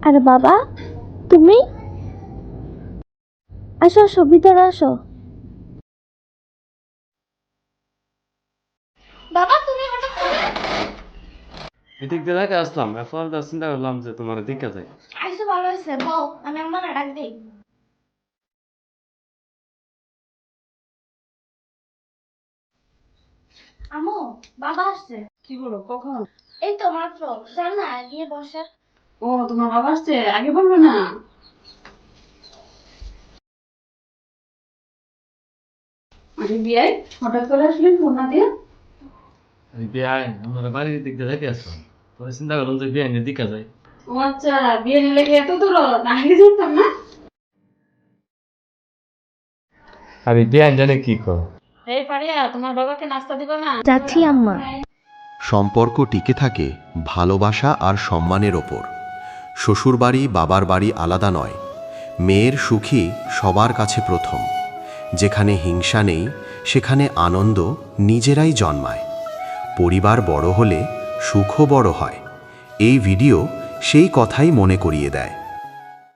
আরে বাবা, তুমি আসো আসো, ভিতরে আসো। বাবা তুমি হঠাৎ করে এদিক দিয়ে দেখে আসলাম, এখন চিন্তা করলাম যে তোমার দিকে যাই। আইসো, ভালো হয়েছে, বউ আমি আমার ডাক দিই। আমু, বাবা আসছে। কি বলো কখন? এই তো মাত্র, চল না গিয়ে বসে। ও তোমার বাবা আসছে, আগে বলবে না? আরে বিয়াই হঠাৎ করে আসলেন ফোন না দিয়ে? বিয়ে আমার বাড়ির দিক দিয়ে দেখে আসলাম, পরে চিন্তা করলাম যে বিয়ে দিকে যাই। ও আচ্ছা, বিয়ে লেগে এত দূর না, আগে জানতাম না। আরে বিয়ে জানে কি কর। এই পারিয়া তোমার বাবাকে নাস্তা দিবে না? যাচ্ছি আম্মা। সম্পর্ক টিকে থাকে ভালোবাসা আর সম্মানের ওপর। শ্বশুরবাড়ি বাবার বাড়ি আলাদা নয়। মেয়ের সুখী সবার কাছে প্রথম। যেখানে হিংসা নেই সেখানে আনন্দ নিজেরাই জন্মায়। পরিবার বড় হলে সুখও বড় হয়। এই ভিডিও সেই কথাই মনে করিয়ে দেয়।